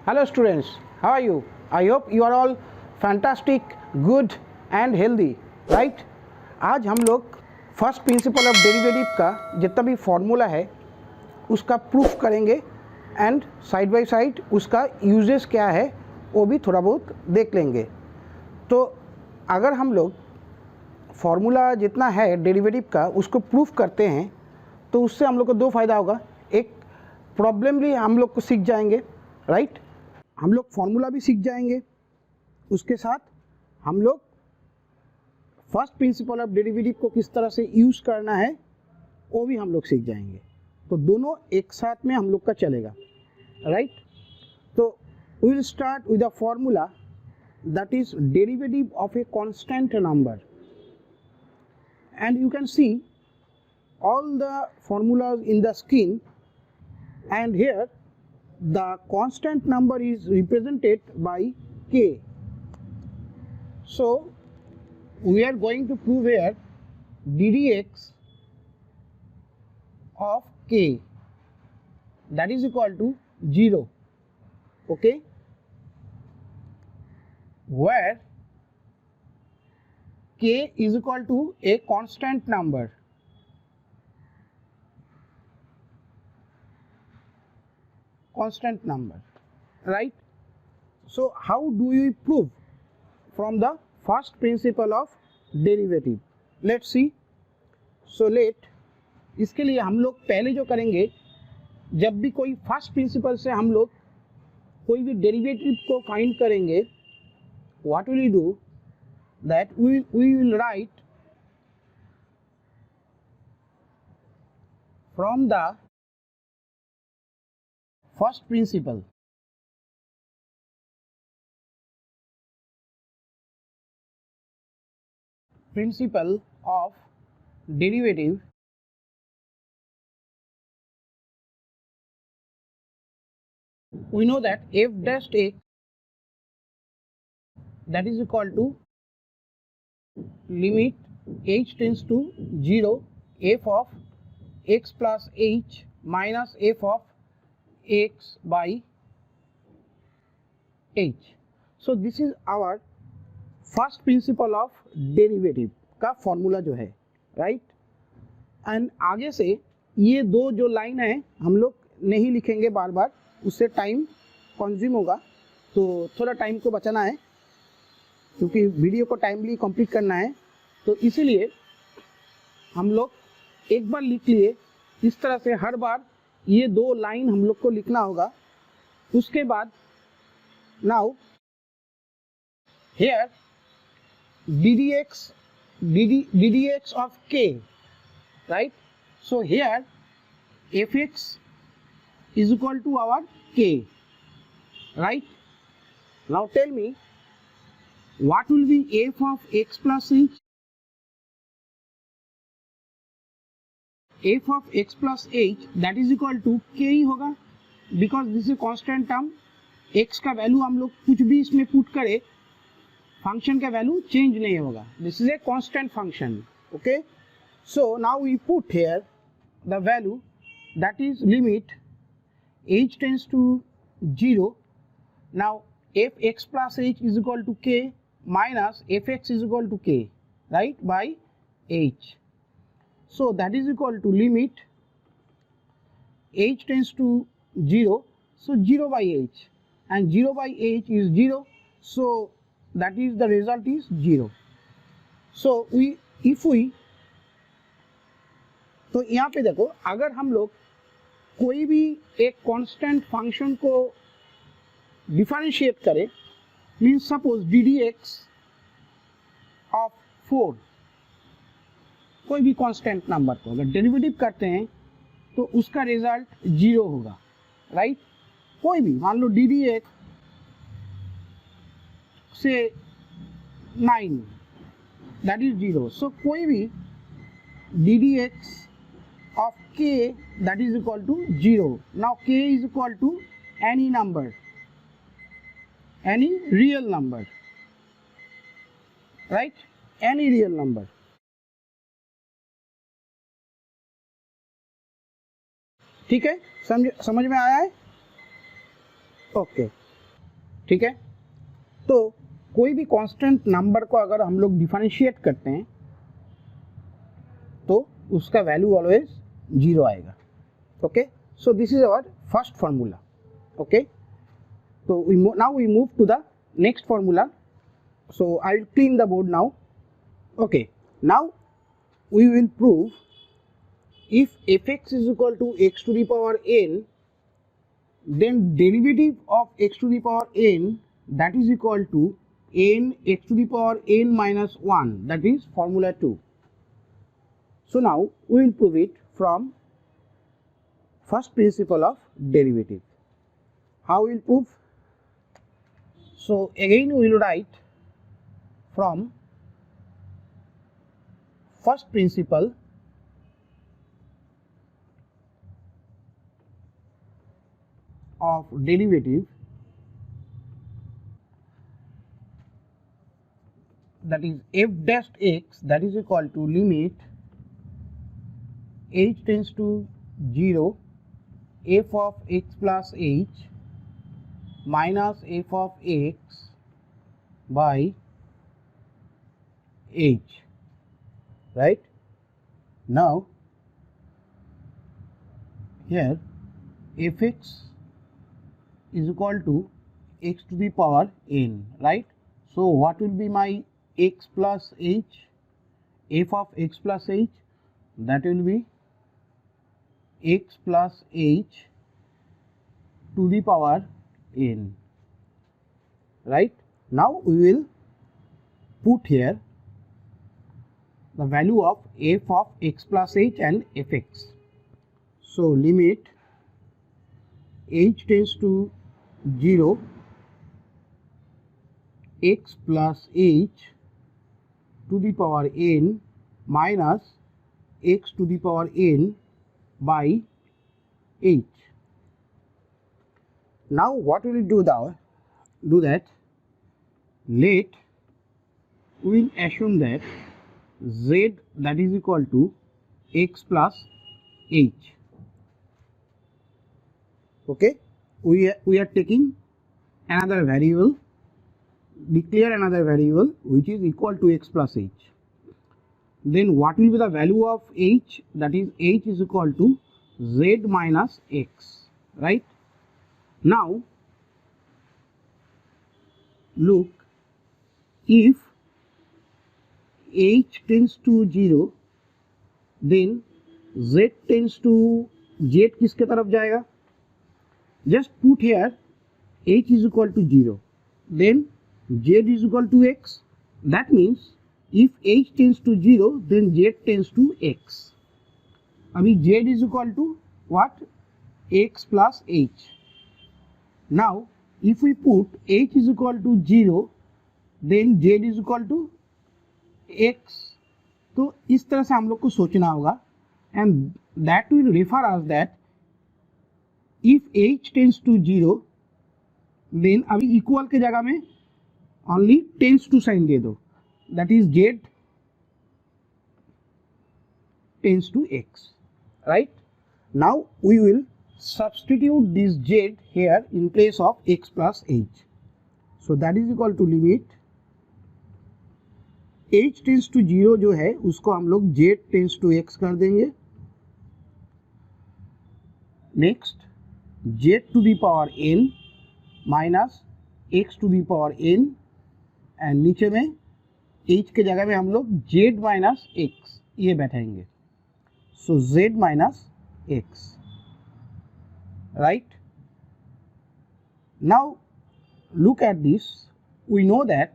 Hello students, how are you? I hope you are all fantastic, good and healthy, right? आज हम लोग first principle of derivative का जितना भी formula है उसका प्रूफ करेंगे एंड साइड बाय साइड उसका यूजेस क्या है वो भी थोड़ा बहुत देख लेंगे। तो अगर हम लोग फार्मूला जितना है डेरिवेटिव का उसको प्रूफ करते हैं तो उससे हम लोग को दो फ़ायदा होगा। एक, प्रॉब्लमली हम लोग को सीख जाएंगे, राइट? हम लोग फार्मूला भी सीख जाएंगे, उसके साथ हम लोग फर्स्ट प्रिंसिपल ऑफ डेरिवेटिव को किस तरह से यूज़ करना है वो भी हम लोग सीख जाएंगे। तो दोनों एक साथ में हम लोग का चलेगा, राइट? तो we will start with the formula that is derivative of a constant number, and you can see all the formulas in the screen, and here the constant number is represented by k. So we are going to prove here ddx of k that is equal to 0, okay, where k is equal to a constant number. Constant number, right? So how do we prove from the first principle of derivative? Let's see. So इसके लिए हम लोग पहले जो करेंगे, जब भी कोई फर्स्ट प्रिंसिपल से हम लोग कोई भी डेरिवेटिव को फाइंड करेंगे, what will we do? That we will write from the first principle. Principle of derivative we know that f dash x that is equal to limit h tends to 0 f of x plus h minus f of x by h. So this is our first principle of derivative का formula जो है, right? And आगे से ये दो जो line है हम लोग नहीं लिखेंगे बार बार, उससे टाइम कंज्यूम होगा, तो थोड़ा टाइम को बचाना है क्योंकि वीडियो को टाइमली कंप्लीट करना है। तो इसीलिए हम लोग एक बार लिख लिए, इस तरह से हर बार ये दो लाइन हम लोग को लिखना होगा। उसके बाद now here ddx of k, right? So here fx is equal to our k, right? Now tell me what will be f of x plus h? f of x plus h that is equal to k ही होगा, because this is constant term। x का value हम लोग कुछ भी इसमें put करें, function का value change नहीं होगा। This is a constant function, okay? So now we put here the value that is limit h tends to 0। Now f x plus h is equal to k minus fx is equal to k, right, by h. So that is equal to limit h tends to 0, so 0 by h, and 0 by h is 0, so that is the result is 0. So if we तो यहाँ पे देखो, अगर हम लोग कोई भी एक कांस्टेंट फंक्शन को डिफरेंशिएट करें, मीन्स सपोज ddx ऑफ 4, कोई भी कांस्टेंट नंबर को अगर डेरिवेटिव करते हैं तो उसका रिजल्ट 0 होगा, राइट? कोई भी, मान लो ddx से 9 that is 0, so कोई भी ddx of k that is equal to 0. Now k is equal to any number, any real number, right? Any real number. ठीक है, समझ में आया है? ओके। ठीक है। तो कोई भी कांस्टेंट नंबर को अगर हम लोग डिफरेंशिएट करते हैं तो उसका वैल्यू ऑलवेज 0 आएगा। Okay, so this is our first formula. Okay, so now we move to the next formula. So I will clean the board now. Okay, now we will prove if fx is equal to x to the power n, then derivative of x to the power n, that is equal to n x to the power n minus 1, that is formula 2. So now we will prove it from first principle of derivative. How we will prove? So again we will write from first principle of derivative, that is f dash x, that is equal to limit h tends to 0 f of x plus h minus f of x by h, right? Now here fx is equal to x to the power n, right? So what will be my x plus h, f of x plus h, that will be x plus h to the power n, right? Now we will put here the value of f of x plus h and fx. So limit h tends to 0 x plus h to the power n minus x to the power n by h. Now what we will do that let we will assume that z, that is equal to x plus h. Okay, we are taking another variable, declare another variable which is equal to x plus h. Then what will be the value of h? That is h is equal to z minus x, right? Now look, if h tends to 0, then z tends to, z किसके तरफ जाएगा? Just put here h is equal to 0, then z is equal to x. That means if h tends to 0, then z tends to x. अभी z is equal to what? X plus h. Now if we put h is equal to 0, then z is equal to x. तो इस तरह से हम लोग को सोचना होगा, and that will refer as that if h tends to 0, then अभी equal के जगह में only tends to sign दे दो, that is z tends to x, right? Now we will substitute this z here in place of x plus h. So that is equal to limit h tends to 0 जो है उसको हम लोग z tends to x कर देंगे. Next z to the power n minus x to the power n, and नीचे में h के जगह में हम लोग z माइनस x ये बैठाएंगे. सो z minus x, right? Now look at this. We know that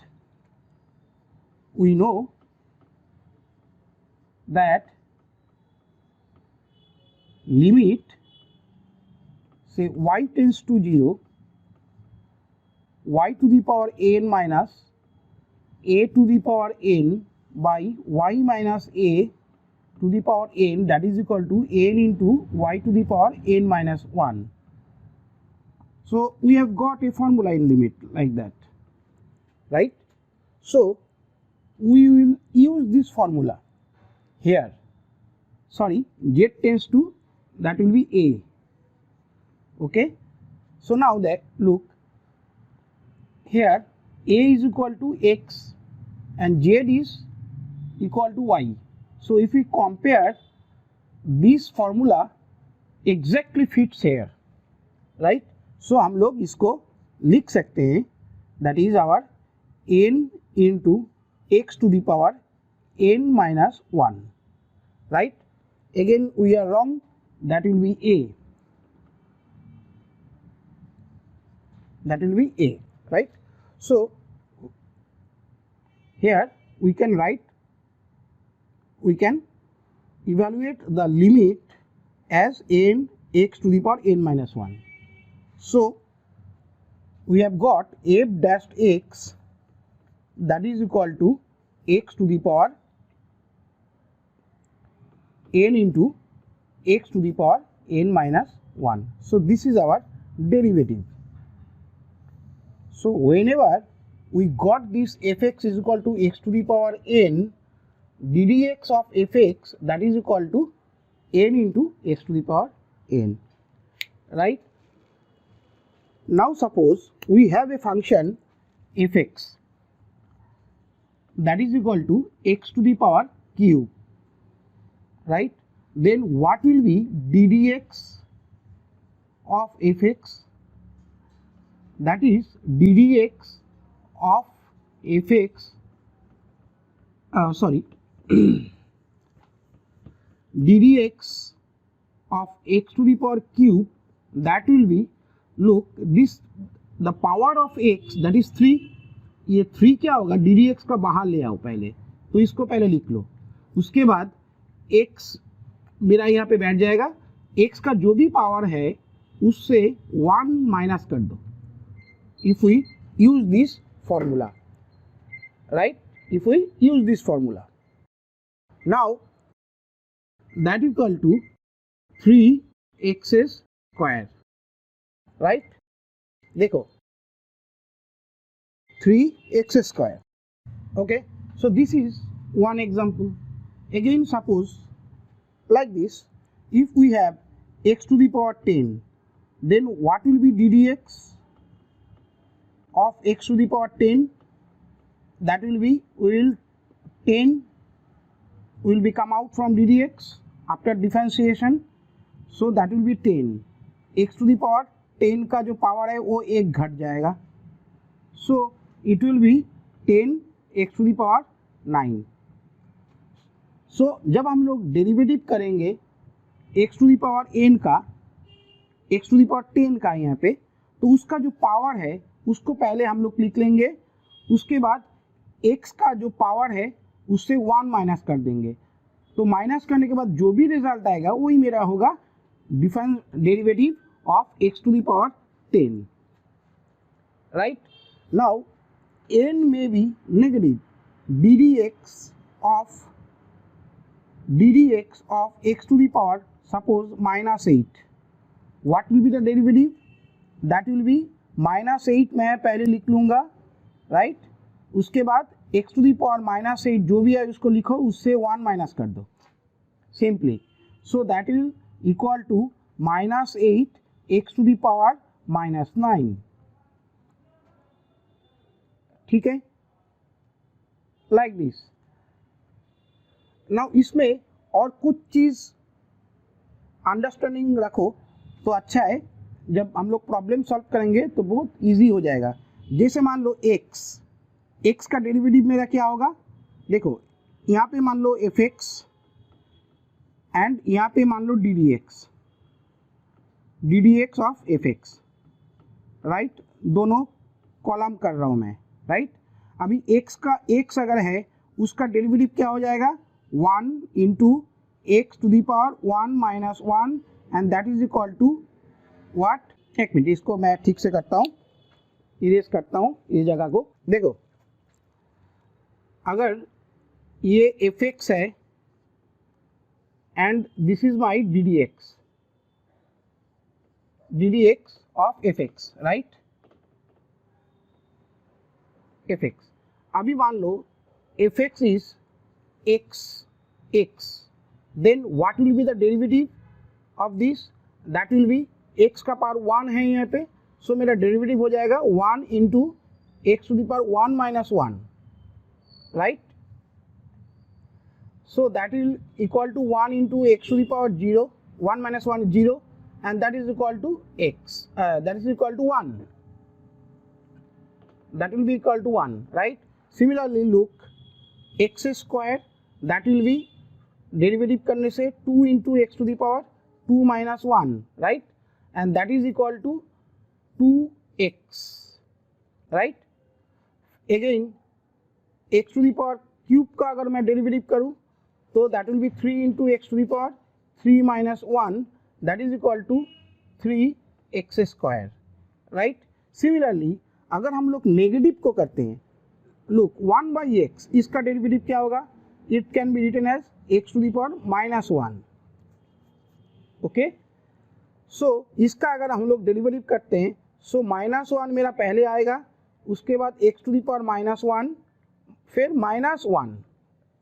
limit, say y tends to 0, y to the power n minus a to the power n by y minus a to the power n, that is equal to n into y to the power n minus 1. So we have got a formula in limit like that, right? So we will use this formula here. Sorry, z tends to, that will be a. Okay, so now that look, here a is equal to x and z is equal to y. So if we compare this formula exactly fits here, right? So हम लोग इसको लिख सकते हैं, that is our n into x to the power n minus 1, right? Again we are wrong, that will be a, that will be a, right? So here we can write, we can evaluate the limit as n x to the power n minus 1. So we have got f dash x, that is equal to x to the power n into x to the power n minus 1. So this is our derivative. So whenever we got this fx is equal to x to the power n, ddx of fx, that is equal to n into x to the power n, right? Now suppose we have a function fx, that is equal to x to the power cube, right? Then what will be ddx of fx? That is ddx of fx, ddx of x to the power cube, that will be, look, this the power of x, that is 3. ये 3 क्या होगा, ddx का बाहर ले आओ पहले, तो इसको पहले लिख लो, उसके बाद x मेरा यहाँ पे बैठ जाएगा, x का जो भी पावर है उससे 1 माइनस कर दो. If we use this formula, right? If we use this formula, now that is equal to 3x square, right? देखो 3x square. Okay, so this is one example. Again, suppose like this, if we have x to the power 10, then what will be ddx of x to the power 10? That will be, 10 will be come out from ddx after differentiation, so that will be 10. x to the power 10 का जो power है वो एक घट जाएगा, so it will be 10 x to the power 9. so जब हम लोग डेरिवेटिव करेंगे x to the power n का, x to the power 10 का यहाँ पे, तो उसका जो पावर है उसको पहले हम लोग लिख लेंगे, उसके बाद x का जो पावर है उससे 1 माइनस कर देंगे, तो माइनस करने के बाद जो भी रिजल्ट आएगा वही मेरा होगा derivative of x to the power 10, right? Now n may be negative, ddx of x to the power suppose minus 8, what will be the derivative? That will be minus 8 मैं पहले लिख लूँगा, राइट? उसके बाद x to the power minus 8 जो भी है उसको लिखो, उससे 1 माइनस कर दो simply, so that will equal to minus 8 x to the power minus 9. ठीक है, लाइक दिस. नाउ इसमें और कुछ चीज़ अंडरस्टैंडिंग रखो तो अच्छा है, जब हम लोग प्रॉब्लम सॉल्व करेंगे तो बहुत इजी हो जाएगा. जैसे मान लो x का डेरिवेटिव मेरा क्या होगा, देखो यहाँ पे मान लो fx एंड यहाँ पे मान लो ddx ऑफ fx, राइट? दोनों कॉलम कर रहा हूँ मैं, राइट? अभी x अगर है उसका डेरिवेटिव क्या हो जाएगा, 1 into x to the power 1 minus 1 and that is equal to what. एक मिनट, इसको मैं ठीक से करता हूँ, इरेज करता हूँ ये जगह को. देखो अगर ये fx है and this is my ddx of fx, right? fx. अभी मान लो fx is x, then what will be the derivative of this? That will be x का पावर 1 है यहाँ पे, सो मेरा डेरिवेटिव हो जाएगा 1 into x to the power 1 minus 1, right? So that will equal to 1 into x to the power 0, 1 minus 1 is 0, and that is equal to x, that is equal to 1. That will be equal to 1, right? Similarly, look, x square, that will be derivative करने से 2 into x to the power 2 minus 1, right? And that is equal to 2x, right? Again, x to the power cube का अगर मैं derivative करूँ तो that will be 3 into x to the power 3 minus 1, that is equal to 3x square, right? Similarly, अगर हम लोग negative को करते हैं, look 1 by x, इसका डेरिवेटिव क्या होगा? It can be written as x to the power minus 1, okay? So इसका अगर हम लोग डेरिवेटिव करते हैं, सो माइनस 1 मेरा पहले आएगा, उसके बाद x to the power minus 1, फिर minus 1,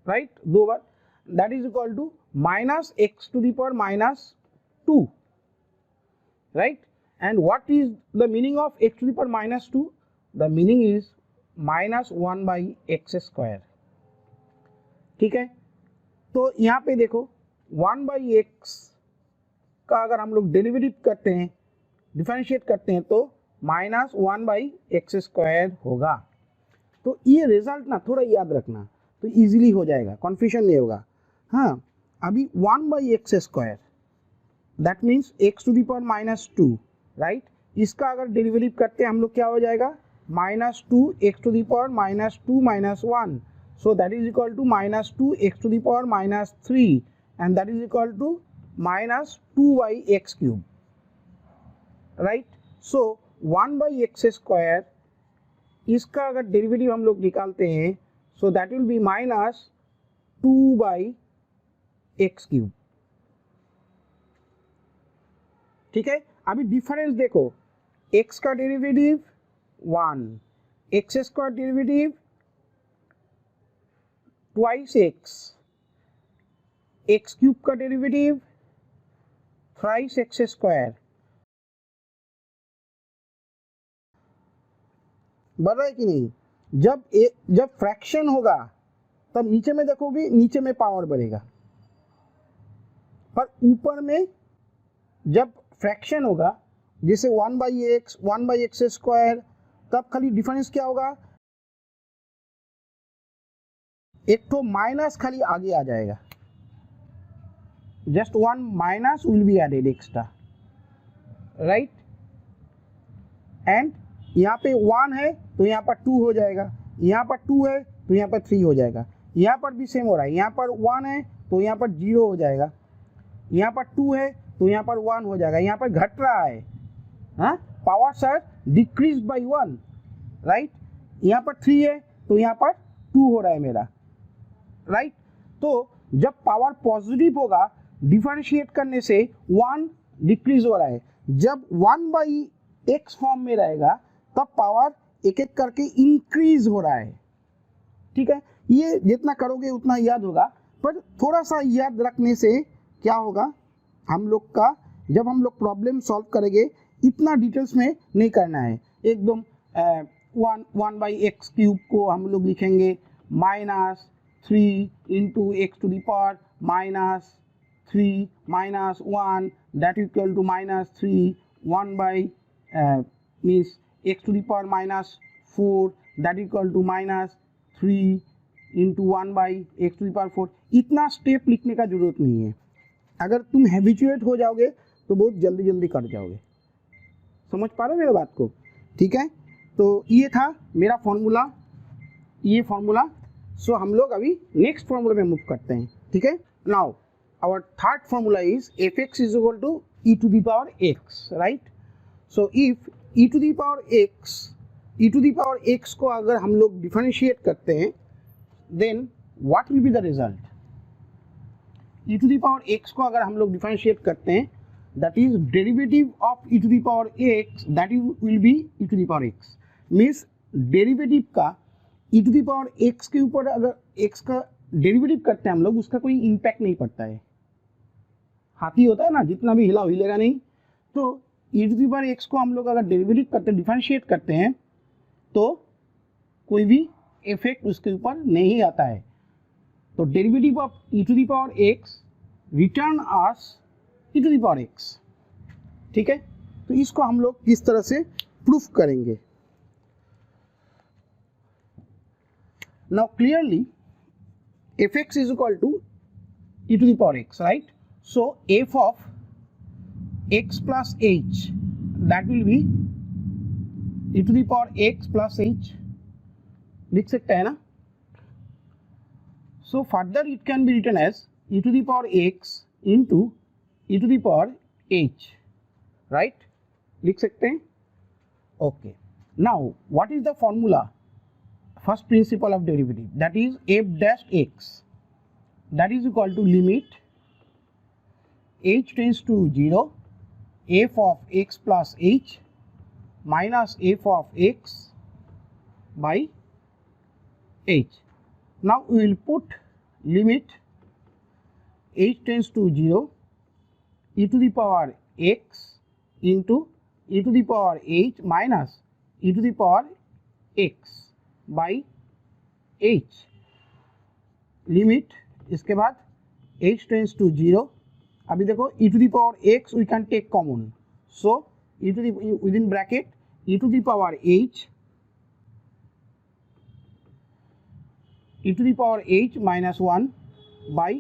राइट? दो बार, that is equal to minus x to the power minus 2, right? And what is the meaning of x to the power minus 2? The meaning is minus 1 by x square, ठीक है? तो यहाँ पे देखो 1 by x का अगर हम लोग डेरिवेटिव करते हैं, डिफरेंशिएट करते हैं, तो माइनस 1 बाई एक्स स्क्वायर होगा। तो ये रिजल्ट ना थोड़ा याद रखना तो इजीली हो जाएगा, कन्फ्यूजन नहीं होगा। हाँ, अभी 1 by x square that means x to the power minus 2, right? इसका अगर डेरिवेटिव करते हैं हम लोग क्या हो जाएगा? Minus 2 x to the power minus 2 minus 1, so that is equal to minus 2 x to the power minus 3 and that is equal to minus 2 by x cube, right? So 1 by x square, इसका अगर derivative हम लोग निकालते हैं so that will be minus 2 by x cube, ठीक है? अभी difference देखो, x का derivative 1, x square derivative twice x cube का डेरिवेटिव थ्राइस एक्स स्क्वायर। बढ़ रहा है कि नहीं? जब फ्रैक्शन होगा तब नीचे में देखोगे, नीचे में पावर बढ़ेगा, पर ऊपर में जब फ्रैक्शन होगा जैसे 1 बाई एक्स स्क्वायर, तब खाली डिफरेंस क्या होगा? एक तो माइनस खाली आगे आ जाएगा, just 1 minus will be added extra, right? And यहाँ पे 1 है तो यहाँ पर 2 हो जाएगा, यहाँ पर 2 है तो यहाँ पर 3 हो जाएगा, यहाँ पर भी सेम हो रहा है, यहाँ पर 1 है तो यहाँ पर 0 हो जाएगा, यहाँ पर 2 है तो यहाँ पर 1 हो जाएगा, यहाँ पर घट रहा है, हाँ, powers are decrease by 1, right? यहाँ पर 3 है तो यहाँ पर 2 हो रहा है मेरा, राइट? तो जब पावर पॉजिटिव होगा डिफरेंशिएट करने से 1 डिक्रीज हो रहा है, जब 1 बाई एक्स फॉर्म में रहेगा तब पावर एक एक करके इंक्रीज हो रहा है, ठीक है? ये जितना करोगे उतना याद होगा, पर थोड़ा सा याद रखने से क्या होगा हम लोग का, जब हम लोग प्रॉब्लम सॉल्व करेंगे इतना डिटेल्स में नहीं करना है, एकदम 1 बाई एक्स क्यूब को हम लोग लिखेंगे minus 3 into x to the power minus 3 minus 1 that equal to minus 3, 1 by means x to the power minus 4 that equal to minus 3 into 1 by x to the power 4। इतना step लिखने का जरूरत नहीं है, अगर तुम हैबिचुएट हो जाओगे तो बहुत जल्दी जल्दी कर जाओगे। समझ पा रहे हो मेरे बात को? ठीक है, तो ये था मेरा फॉर्मूला, ये फॉर्मूला। सो हम लोग अभी नेक्स्ट फॉर्मूला में मूव करते हैं, ठीक है? Now our third formula is F x is equal to E to the power x, right? So if e to the power x को अगर हम लोग डिफरेंशिएट करते हैं then what will be the result? e to the power x को अगर हम लोग डिफरेंशिएट करते हैं that is derivative of e to the power x, that will be e to the power x, means derivative का e to the power x के ऊपर अगर x का डेरिवेटिव करते हैं हम लोग, उसका कोई इम्पैक्ट नहीं पड़ता है। हाथी होता है ना, जितना भी हिलाओ हिलेगा नहीं। तो e to the power x को हम लोग अगर डेरिवेटिव करते हैं, डिफरेंशिएट करते हैं, तो कोई भी इफेक्ट उसके ऊपर नहीं आता है। तो derivative of e to the power x return us e to the power x। ठीक है, तो इसको हम लोग किस तरह से प्रूफ करेंगे। Now clearly fx is equal to e to the power x, right? So f of x plus h, that will be e to the power x plus h, लिख सकते हैं ना। So further it can be written as e to the power x into e to the power h, right? लिख सकते हैं। Okay, now what is the formula? First principle of derivative, that is f dash x, that is equal to limit h tends to 0 f of x plus h minus f of x by h. Now we will put limit h tends to 0 e to the power x into e to the power h minus e to the power x by h. Limit इसके बाद h tends to 0। अभी देखो e to the power x we can take common, so e to the within bracket e to the power h e to the power h minus 1 by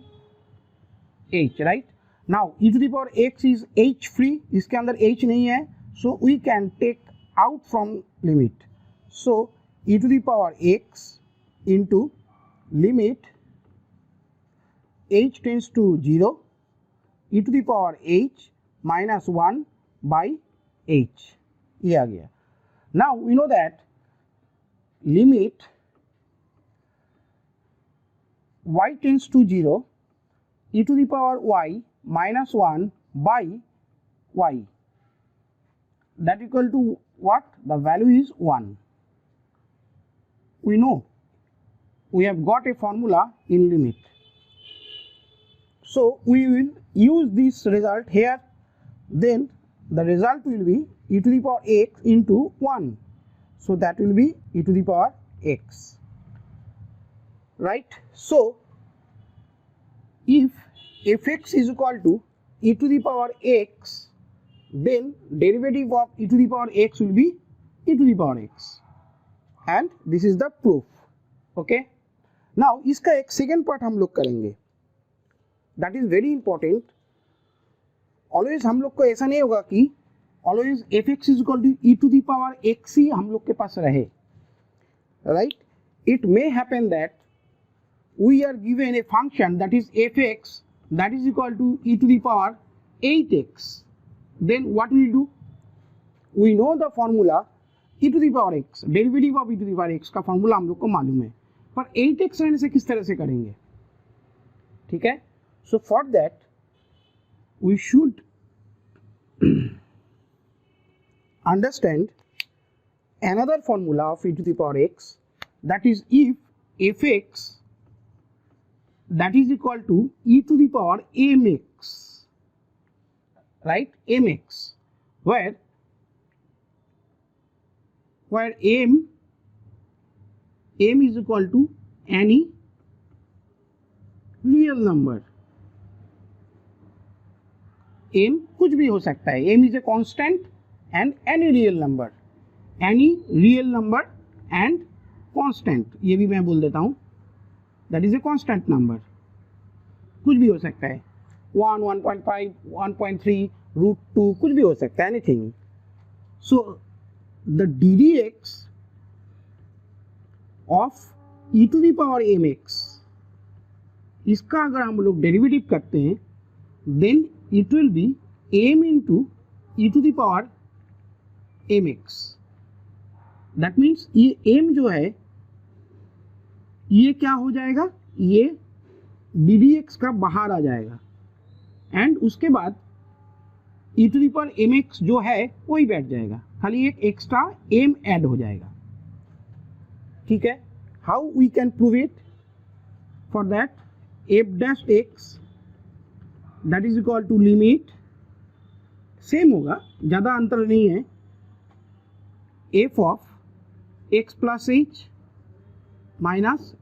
h, right? Now e to the power x is h free, इसके अंदर h नहीं है, so we can take out from limit, so e to the power x into limit h tends to 0 e to the power h minus 1 by h, ये आ गया। Now we know that limit y tends to 0 e to the power y minus 1 by y, that equal to what? The value is 1. We know we have got a formula in limit, so we will use this result here, then the result will be e to the power x into 1, so that will be e to the power x, right? So if fx is equal to e to the power x, then derivative of e to the power x will be e to the power x, and this is the proof. Okay, now इसका एक second part हम लोग करेंगे, that is very important. Always हम लोग को ऐसा नहीं होगा कि always F x is equal to E to the power X ही हम लोग के पास रहे, right? It may happen that we are given a function that is F X that is equal to e to the power 8x, then what we will do? We know the formula e to the power x, derivative of e to the power x का formula हम लोग को मालूम है, पर 8x रहने से किस तरह से करेंगे? ठीक है, so for that we should understand another formula of e to the power x, that is if fx that is equal to e to the power mx, right? Mx, where m is equal to any real number. m कुछ भी हो सकता है, m is a constant and any real number, any real number and constant, ये भी मैं बोल देता हूँ, that is a constant number, कुछ भी हो सकता है, 1, 1.5, 1.3, √2, कुछ भी हो सकता है, anything. So the ddx of e to the power mx, इसका अगर हम लोग डेरिवेटिव करते हैं, then it will be m into e to the power mx. That means ये m जो है ये क्या हो जाएगा, ये डी डी एक्स का बाहर आ जाएगा, एंड उसके बाद E to the power M X जो है वही बैठ जाएगा, खाली एक एक्स्ट्रा एम ऐड हो जाएगा। ठीक है, how we can prove it? For that f dash x that is equal to limit, same होगा, ज़्यादा अंतर नहीं है, f of x plus h minus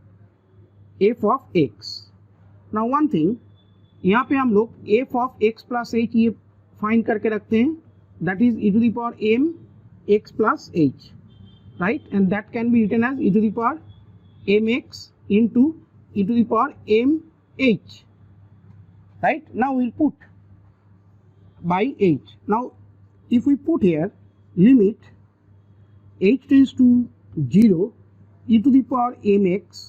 f of x. Now one thing, यहाँ पे हम लोग f of x plus h ये फाइंड करके रखते हैं, that is e to the power M x plus h, right, and that can be written as e to the power M x into e to the power m h, right? Now we'll put by h. Now if we put here limit h tends to 0 e to the power mx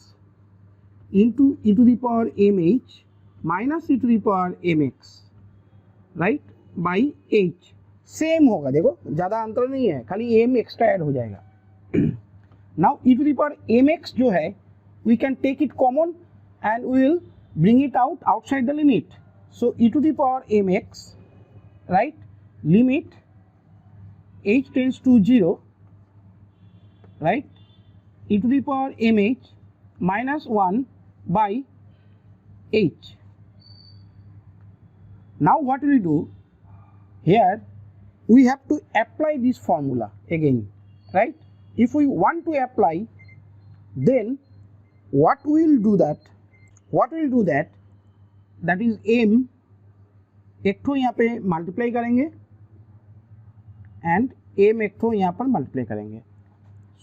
into e to the power mh minus e to the power mx, right, by h same होगा, देखो ज़्यादा अंतर नहीं है, खाली m extra add हो जाएगा। Now e to the power mx जो है we can take it common and we will bring it outside the limit. So e to the power mx, right, limit h tends to 0, right, e to the power mh minus 1 by h. Now what we do here, we have to apply this formula again, right? If we want to apply, then what we will do that that is m एक ठो यहाँ पे multiply करेंगे and m एक ठो यहाँ पर multiply करेंगे,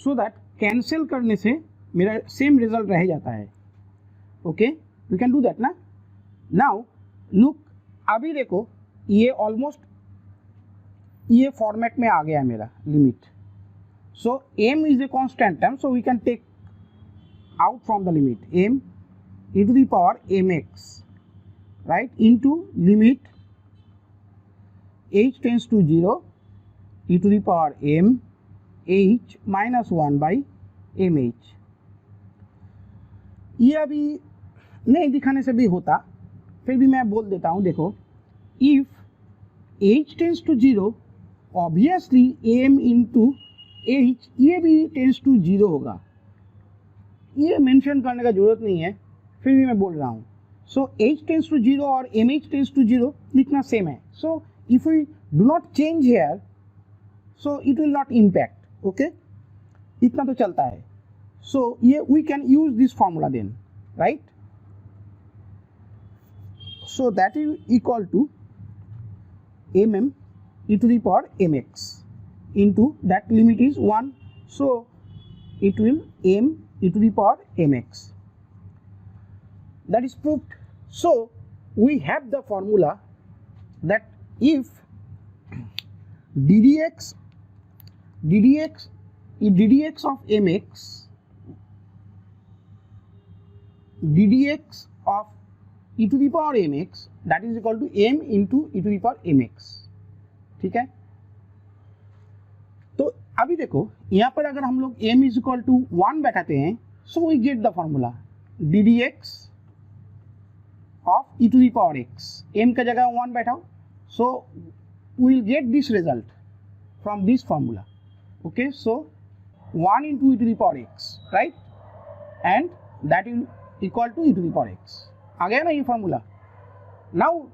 सो दैट कैंसिल करने से मेरा सेम रिजल्ट रह जाता है। Okay, you can do that ना। नाउ लुक, अभी देखो ये ऑलमोस्ट ये फॉर्मेट में आ गया है मेरा limit. So m is a constant term, so we can take out from the limit m e to the power mx, right, into limit h tends to 0 e to the power m h minus 1 by mh। ये अभी नहीं दिखाने से भी होता, फिर भी मैं बोल देता हूँ। देखो, if h tends to 0, obviously m into h ये भी tends to 0 होगा, ये मेंशन करने का जरूरत नहीं है, फिर भी मैं बोल रहा हूँ। सो h टेंस टू 0 और mh टेंस टू 0 लिखना सेम है। So if we do not change here, so it will not impact. Okay, इतना तो चलता है। सो ये we can use this formula then, right. So that is equal to mm e to the power mx into that limit is 1, so it will m e to the power mx. That is proved. So we have the formula that if ddx of mx, ddx of e to the power mx, that is equal to m into e to the power mx। ठीक है, तो अभी देखो यहाँ पर अगर हम लोग m इज इक्वल टू 1 बैठाते हैं, so we get the formula ddx of e to the power x, m का जगह 1 बैठाओ, so we will get this result from this formula. Okay, so 1 into e to the power x, right, and that will equal to e to the power x। आ गया ना ये फॉर्मूला। Now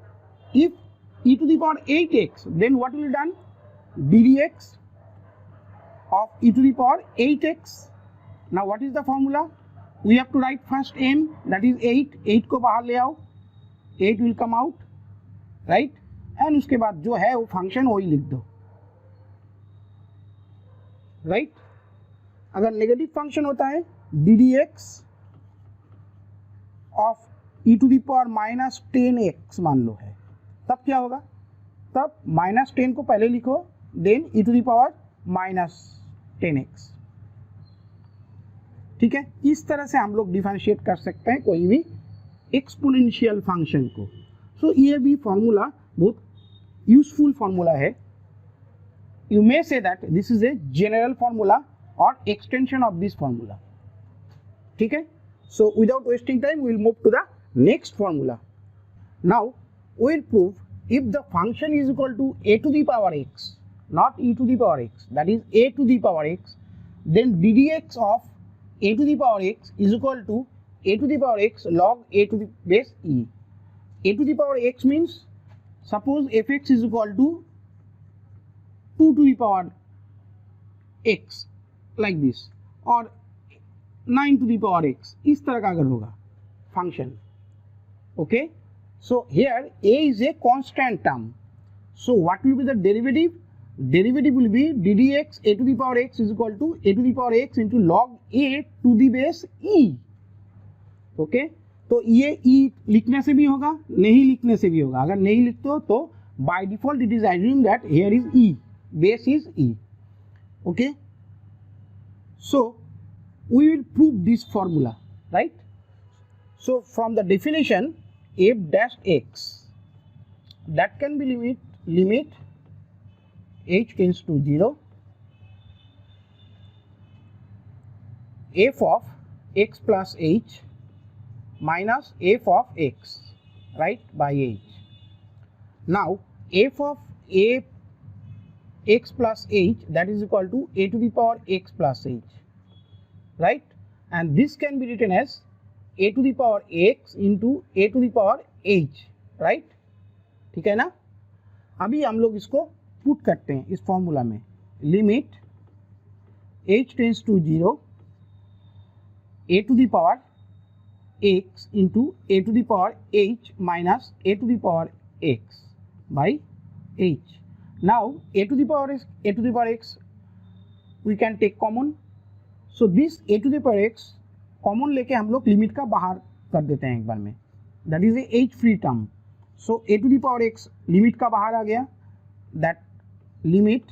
if e to the power 8x, then what will be done? ddx of e to the power 8x. Now what is the formula? We have to write first m, that is 8, 8 को बाहर ले आओ, 8 will come out, right, and उसके बाद जो है वो function वही लिख दो, राइट। अगर नेगेटिव फंक्शन होता है ddx of e to the power माइनस 10x मान लो है, तब क्या होगा? तब माइनस 10 को पहले लिखो, then e to the power माइनस 10x। ठीक है, इस तरह से हम लोग डिफरेंशिएट कर सकते हैं कोई भी एक्सपोनेंशियल फंक्शन को। सो ये भी फॉर्मूला बहुत यूजफुल फॉर्मूला है। You may say that this is a general formula और एक्सटेंशन ऑफ दिस फॉर्मूला। ठीक है, so without wasting time we will move to the next formula. Now we will prove if the function is equal to a to the power x, not e to the power x, that is a to the power x, then ddx of a to the power x is equal to a to the power x log a to the base e. A to the power x means suppose fx is equal to 2 to the power x like this, or 9 to the power x, इस तरह का अगर होगा function, okay, so here a is a constant term, so what will be the derivative? Derivative will be ddx a to the power x is equal to a to the power x into log a to the base e, okay, तो ये e लिखने से भी होगा, नहीं लिखने से भी होगा। अगर नहीं लिखते हो तो by default it is assumed that here is e, base is e, okay, so we will prove this formula, right? So from the definition f dash x, that can be limit h tends to 0, f of x plus h minus f of x, right, by h. Now f of x plus h, that is equal to a to the power x plus h, right, and this can be written as a to the power x into a to the power h, right, ठीक है ना। अभी हम लोग इसको put करते हैं इस फॉर्मूला में, limit h tends to 0 a to the power x into a to the power h minus a to the power x by h. Now a to the power x we can take common, so this a to the power x common लेके हम लोग limit का बाहर कर देते हैं एक बार में, that is a h free term, so a to the power x limit का बाहर आ गया, that limit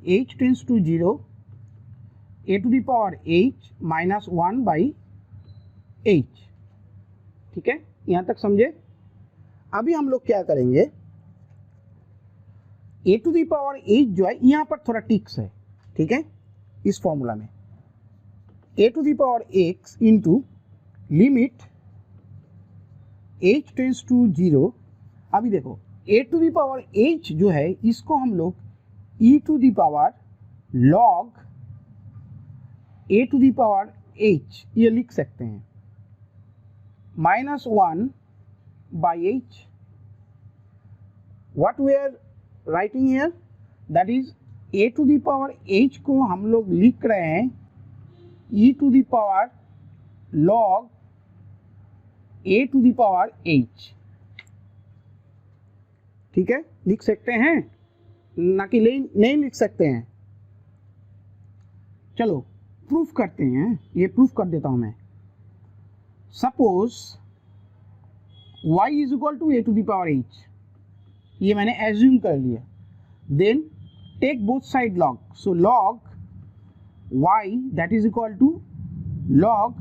h tends to 0 a to the power h minus 1 by h, ठीक है, यहाँ तक समझे। अभी हम लोग क्या करेंगे, a to the power h जो है यहाँ पर थोड़ा टिक्स है, ठीक है, इस फॉर्मूला में a to the power x into limit h tends to 0। अभी देखो a to the power h जो है इसको हम लोग e to the power log a to the power h ये लिख सकते हैं, -1 by h, what we are writing here, that is a to the power h को हम लोग लिख रहे हैं e to the power log a to the power h, ठीक है, लिख सकते हैं ना कि नहीं लिख सकते हैं। चलो प्रूफ करते हैं, ये प्रूफ कर देता हूं मैं। Suppose y is equal to a to the power h, ये मैंने एज्यूम कर लिया, then take both side log, so log y that is equal to log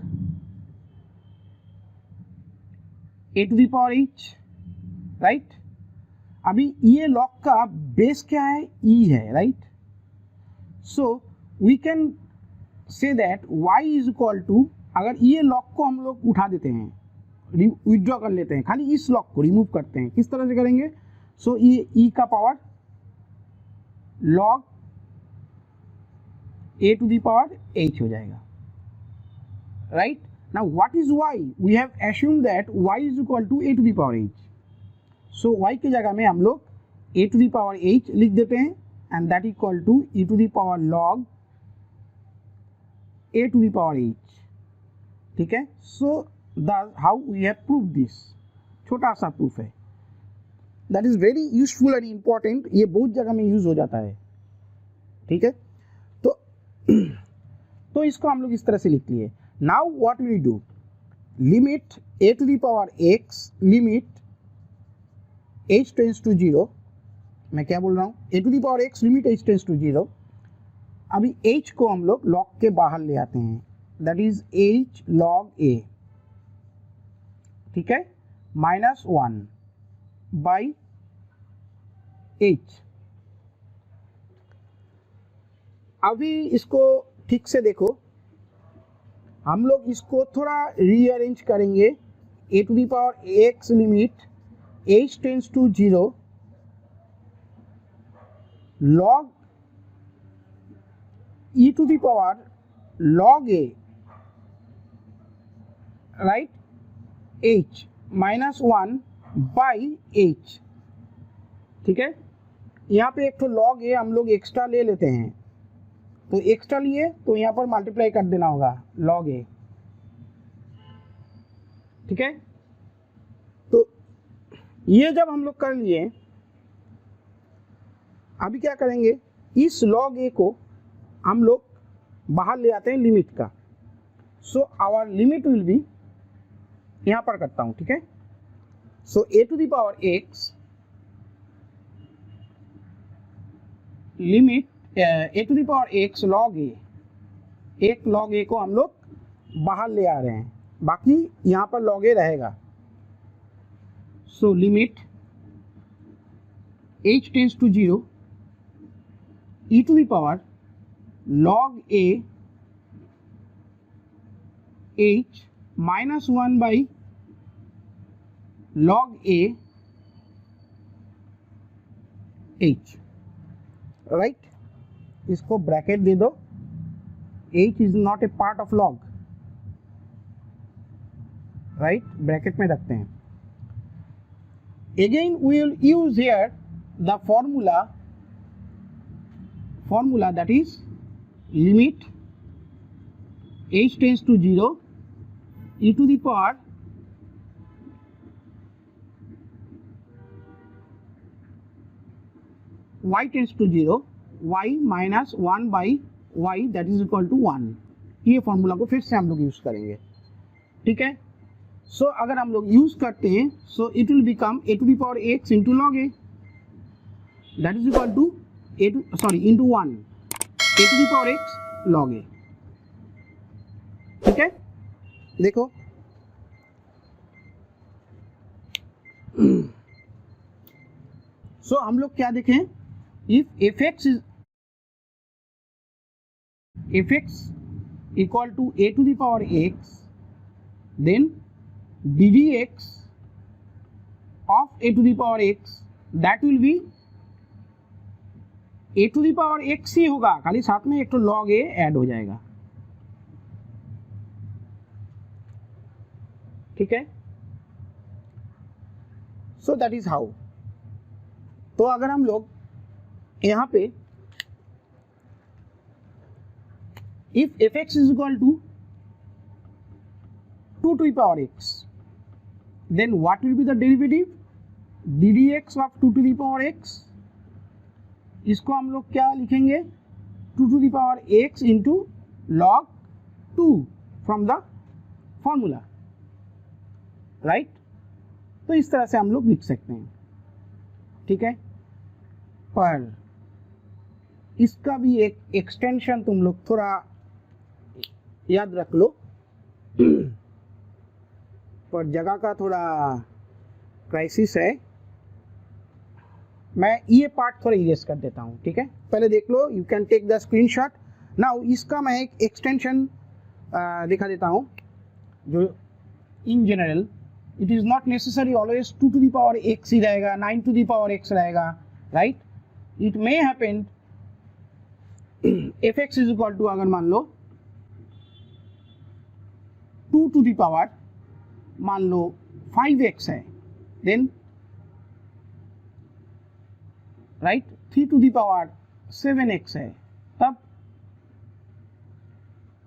a to the power h, right. अभी ये लॉग का base क्या है, e है, right, so we can say that y is equal to, अगर ये log को हम लोग उठा देते हैं, विथड्रॉ कर लेते हैं, खाली इस लॉग को रिमूव करते हैं, किस तरह से करेंगे, सो ये e का power log a to the power h हो जाएगा, right. Now what is y, we have assumed that y is equal to a to the power h, सो y की जगह में हम लोग a to the power h लिख देते हैं, and that equal to e to the power log a to the power h, ठीक है। So that how we have prove this, छोटा सा प्रूफ है, that is very useful and important, ये बहुत जगह में यूज हो जाता है, ठीक है। तो इसको हम लोग इस तरह से लिख लिए। Now what will do, limit a to the power x limit h tends to 0, मैं क्या बोल रहा हूँ, a to the power x limit h tends to 0। अभी h को हम लोग लॉग के बाहर ले आते हैं, that is h log a, ठीक है, -1 बाई h। अभी इसको ठीक से देखो, हम लोग इसको थोड़ा रीअरेंज करेंगे, a to the power x limit h tends to 0 log e to the power log a, right, h -1 by h, ठीक है। यहाँ पे एक तो log a हम लोग एक्स्ट्रा ले लेते हैं, तो एक्स्ट्रा लिए तो यहाँ पर मल्टीप्लाई कर देना होगा log a, ठीक है। तो ये जब हम लोग कर लिए, अभी क्या करेंगे, इस log a को हम लोग बाहर ले आते हैं लिमिट का। So our limit will be, यहाँ पर करता हूँ, ठीक है। So a to the power x limit a to the power x log a, एक log a को हम लोग बाहर ले आ रहे हैं, बाकी यहाँ पर log a रहेगा। So limit h tends to 0 e to the power log a h minus 1 by log a h, right. इसको ब्रैकेट दे दो, h is not a part of log, right, bracket में रखते हैं। Again we will use here the formula that is limit h tends to 0 e to the power y tends to 0 y minus 1 by y that is equal to 1। ये formula को फिर से हम लोग use करेंगे, ठीक है। सो अगर हम लोग यूज करते हैं, so it will become a to the power x into log a that is equal to into 1 a to the power x log a, ठीक है। देखो सो हम लोग क्या देखें, if fx equal to a to the power x, then ddx of a to the power x that will be a to the power x ही होगा, खाली साथ में एक तो log a ऐड हो जाएगा, ठीक है। So that is how. तो अगर हम लोग यहाँ पे if fx is equal to 2 to the power x, then what will be the derivative ddx of 2 to the power x। इसको हम लोग क्या लिखेंगे, 2 to the power x into log 2 from the formula, right. तो इस तरह से हम लोग लिख सकते हैं, ठीक है। पर इसका भी एक एक्सटेंशन तुम लोग थोड़ा याद रख लो, पर जगह का थोड़ा क्राइसिस है, मैं ये पार्ट थोड़ा इरेज कर देता हूँ, ठीक है। पहले देख लो, you can take the screenshot now. इसका मैं एक एक्सटेंशन दिखा देता हूँ, जो in general it is not necessary always 2 to the power x ही रहेगा, 9 टू द पावर x रहेगा, right. It may happen fx is equal to, अगर मान लो 2 टू द पावर मान लो 5x है, then right 3 to the power 7x है, तब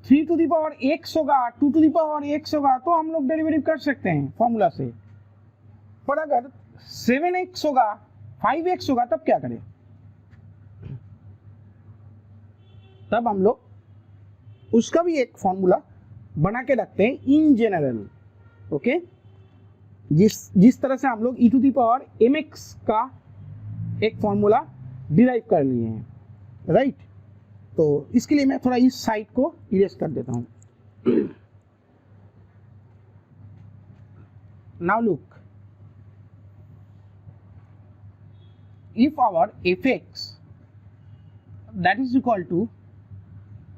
3 टू द पावर x होगा, 2 टू द पावर x होगा, तो हम लोग डेरिवेटिव कर सकते हैं फॉर्मूला से। पर अगर 7x होगा, 5x होगा, तब क्या करें, तब हम लोग उसका भी एक फॉर्मूला बना के रखते हैं इन जनरल, ओके। जिस तरह से हम लोग e to the power mx का एक फॉर्मूला डिराइव कर लिए हैं, राइट। तो इसके लिए मैं थोड़ा इस साइड को इरेज कर देता हूं। Now look, if our fx that is equal to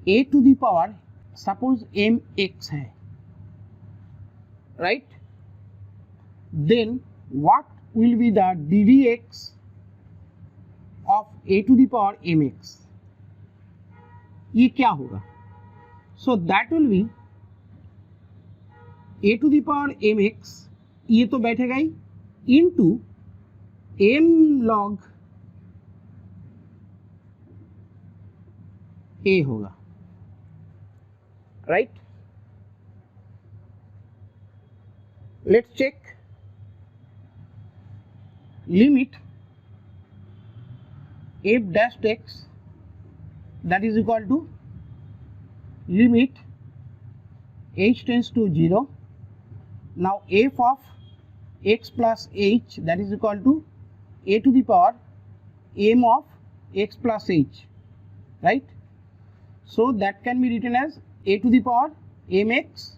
a to the power, suppose mx है, right, then what will be the ddx of a to the power mx, ये क्या होगा। So that will be a to the power mx, ये तो बैठेगा ही, into m log a होगा, right. Let's check limit f dash x that is equal to limit h tends to 0. Now f of x plus h, that is equal to a to the power m of x plus h, right? So that can be written as a to the power mx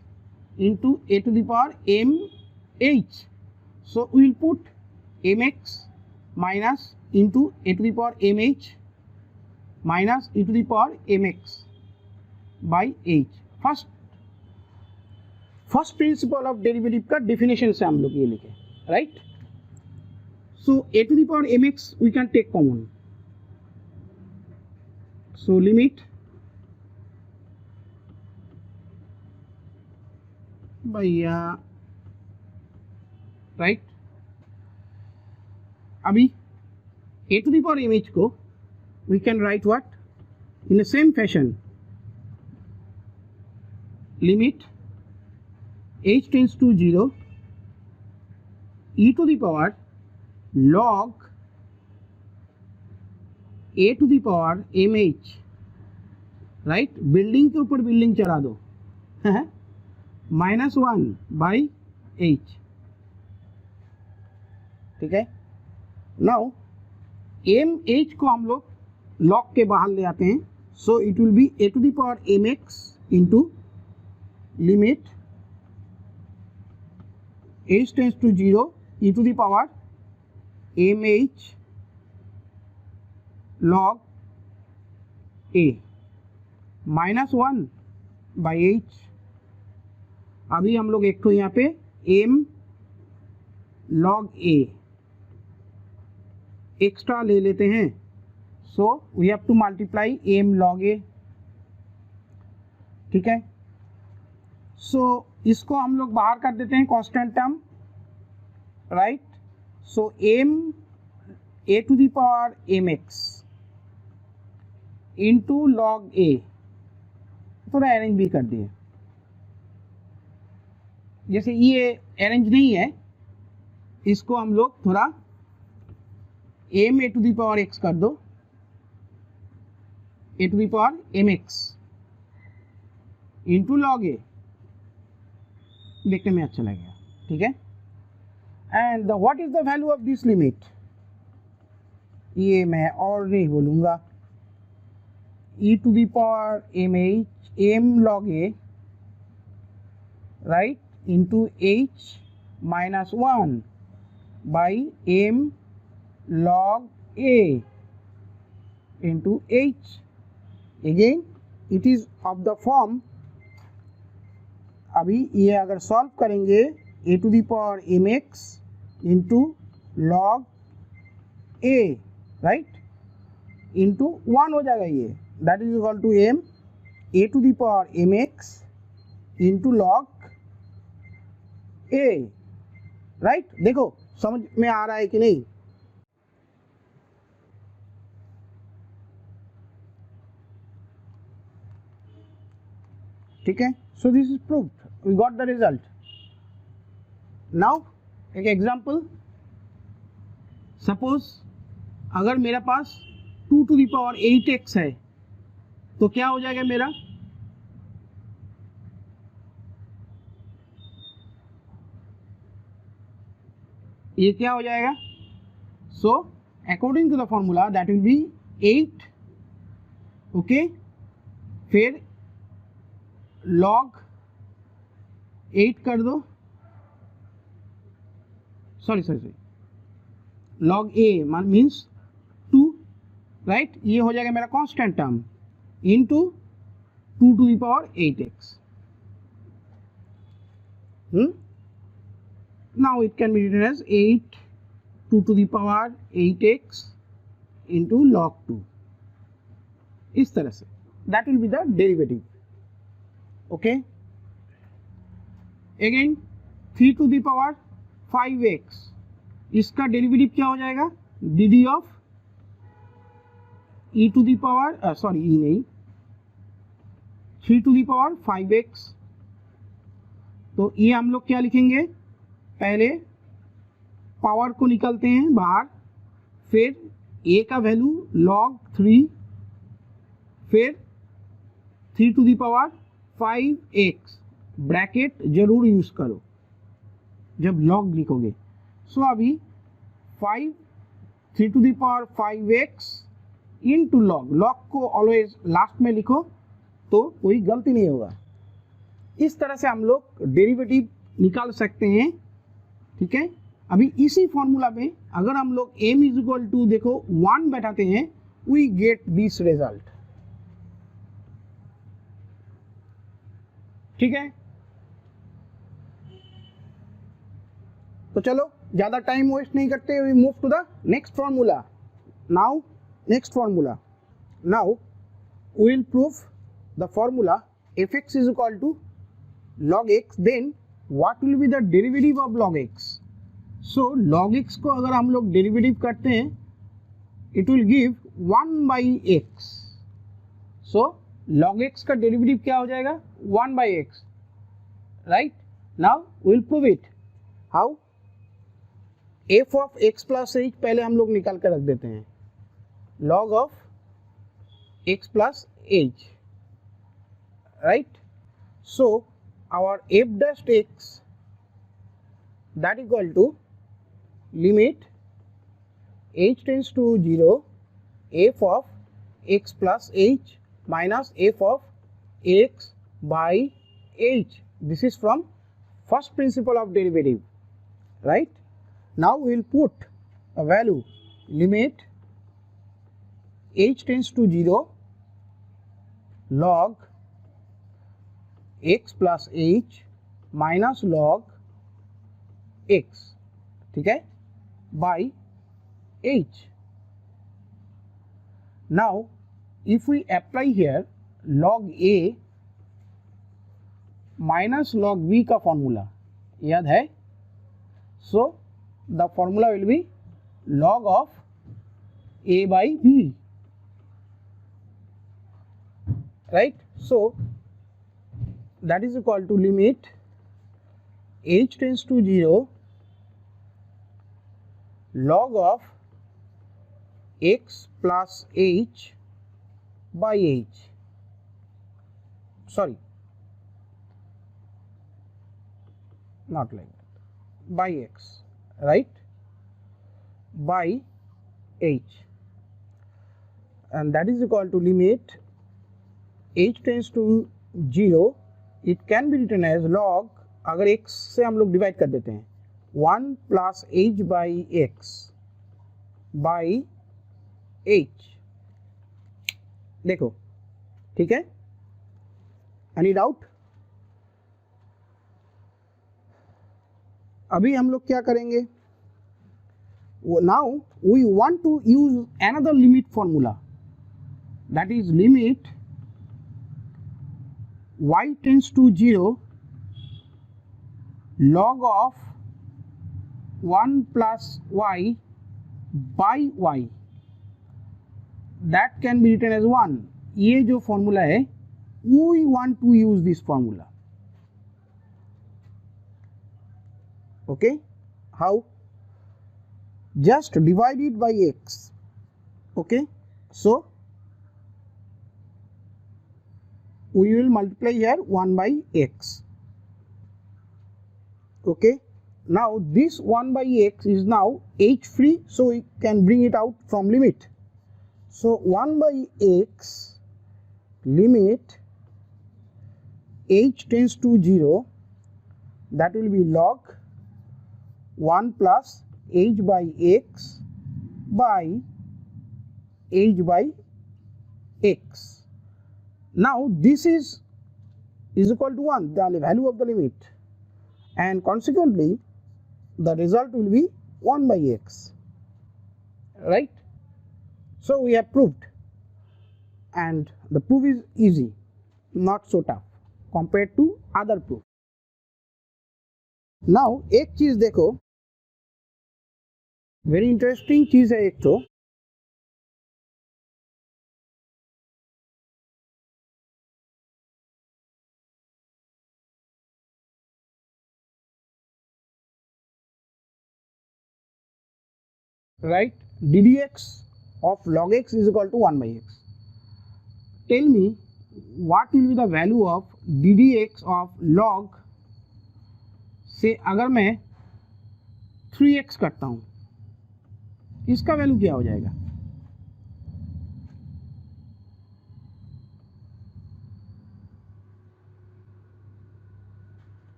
into a to the power mh. So we will put mx minus into a to the power mh minus e to the power mx by h. First principle of derivative का definition से हम लोग ये लिखे, right. So a to the power mx we can take common, so limit भैया, right. अभी a to the power mh को we can write what in the same fashion, limit h tends to 0 e to the power log a to the power mh, right। Building के ऊपर building चढ़ा दो -1 by h, ठीक है। Now M H को हम लोग लॉग के बाहर ले आते हैं, so it will be a to the power mx into limit h tends to 0 e to the power mh log a -1 by h। अभी हम लोग एक तो यहाँ पे m log a एक्स्ट्रा ले लेते हैं, so we have to multiply m log a, ठीक है। सो इसको हम लोग बाहर कर देते हैं constant term, right. So m a to the power mx into log a, थोड़ा अरेंज भी कर दिए, जैसे ये अरेंज नहीं है इसको हम लोग थोड़ा m a to the power x कर दो, a to the power mx into log a, देखने में अच्छा लगेगा, ठीक है। And what is the value of this limit, ये मैं और नहीं बोलूँगा, e to the power m log a, right, into h -1 by m log a into h. Again it is of the form, अभी ये अगर सॉल्व करेंगे a to the power mx into log a, right, into 1 हो जाएगा ये, that is equal to m a to the power mx into log a, right. देखो समझ में आ रहा है कि नहीं, ठीक है। So this is proved, we got the result. Now एक एग्जांपल, सपोज अगर मेरे पास 2 टू द पावर 8x है तो क्या हो जाएगा मेरा, ये क्या हो जाएगा, so according to the formula that will be 8, okay, फिर लॉग 8 कर दो, sorry log a means 2, right, ये हो जाएगा मेरा constant term into 2 to the power 8x। Now it can be written as 8 2 to the power 8x into log 2, इस तरह से, that will be the derivative, okay। Again 3 to the power 5x, इसका derivative क्या हो जाएगा, dd of e to the power e नहीं 3⁵ तो ये हम लोग क्या लिखेंगे, पहले पावर को निकालते हैं बाहर, फिर a का वैल्यू log 3, फिर 3⁵x, ब्रैकेट जरूर यूज करो जब log लिखोगे। सो अभी 3⁵x इंटू log को ऑलवेज लास्ट में लिखो तो कोई गलती नहीं होगा। इस तरह से हम लोग डेरिवेटिव निकाल सकते हैं, ठीक है। अभी इसी फॉर्मूला में अगर हम लोग m इज इक्वल टू देखो 1 बैठाते हैं, वी गेट दिस रिजल्ट, ठीक है। तो चलो ज्यादा टाइम वेस्ट नहीं करते, we move to the next formula. Now next formula, now we will prove the formula fx is equal to log x, then what will be the derivative of log x? So log x को अगर हम लोग derivative करते हैं, it will give 1/x. So log x का derivative क्या हो जाएगा, 1/x, right? Now we will prove it. How? f of x plus h पहले हम लोग निकाल कर रख देते हैं, log of x plus h, right? So our f dash x that equal to limit h tends to 0 f of x plus h minus f of x by h. This is from first principle of derivative, right? Now we will put a value limit h tends to 0 log x plus h minus log x, ठीक है, by h. Now if we apply here log a minus log b का formula याद है, so the formula will be log of a by b, right? So that is equal to limit h tends to 0 log of x plus h by h, sorry, not like that, by x, right, by h, and that is equal to limit h tends to 0, it can be written as log, अगर x से हम लोग divide कर देते हैं, 1 plus h by x by h, देखो, ठीक है। Any doubt? अभी हम लोग क्या करेंगे, now we want to use another limit formula, that is limit y tends to 0 log of 1 plus y by y, that can be written as 1. ये जो फॉर्मूला है, we want to use this formula. Okay, how? Just divide it by x. Okay, so we will multiply here 1 by x. Okay, now this 1 by x is now h free, so we can bring it out from limit. So 1 by x limit h tends to 0, that will be log 1 plus h by x by h by x. Now this is equal to 1, the value of the limit, and consequently the result will be 1 by x, right? So we have proved, and the proof is easy, not so tough compared to other proof. Now एक चीज देखो, very interesting चीज है एक तो, right? ddx of log x is equal to 1 by x. Tell me what will be the value of ddx of log से अगर मैं 3x करता हूँ, इसका वैल्यू क्या हो जाएगा?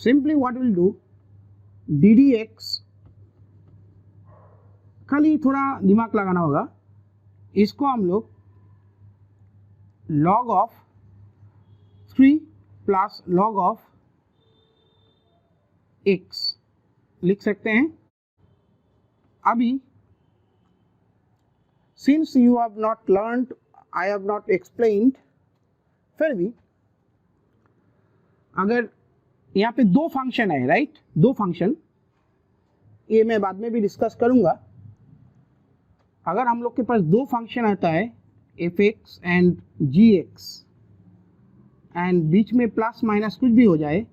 Simply what we'll do, ddx, खाली थोड़ा दिमाग लगाना होगा, इसको हम लोग log of 3 plus log of x लिख सकते हैं. अभी since you have not learned, I have not explained, फिर भी अगर यहाँ पे दो फंक्शन है, राइट, दो फंक्शन, ये मैं बाद में भी डिस्कस करूंगा. अगर हम लोग के पास दो फंक्शन आता है fx एंड gx एंड बीच में प्लस माइनस कुछ भी हो जाए,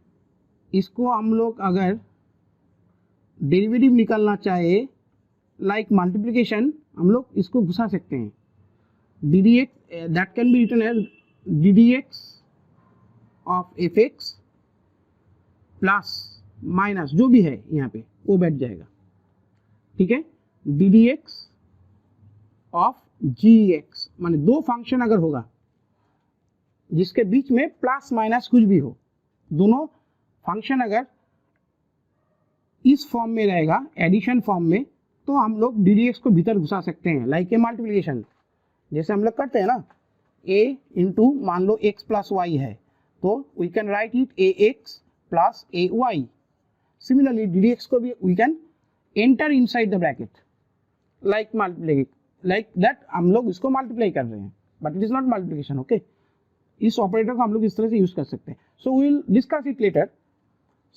इसको हम लोग अगर डेरिवेटिव निकालना चाहे लाइक मल्टीप्लिकेशन, हम लोग इसको घुसा सकते हैं. ddx that can be written as ddx of fx plus minus जो भी है यहाँ पे वो बैठ जाएगा, ठीक है. ddx ऑफ gx माने दो फंक्शन अगर होगा जिसके बीच में प्लस माइनस कुछ भी हो, दोनों फंक्शन अगर इस फॉर्म में रहेगा, एडिशन फॉर्म में, तो हम लोग ddx को भीतर घुसा सकते हैं लाइक ए मल्टीप्लिकेशन, जैसे हम लोग करते हैं ना, a इंटू मान लो x प्लस वाई है, तो we can write it ax plus ay. Similarly ddx को भी we can enter inside the bracket like multiply, like that हम लोग इसको मल्टीप्लाई कर रहे हैं, but it is not multiplication. Okay, इस ऑपरेटर को हम लोग इस तरह से यूज कर सकते हैं. So we will discuss it later.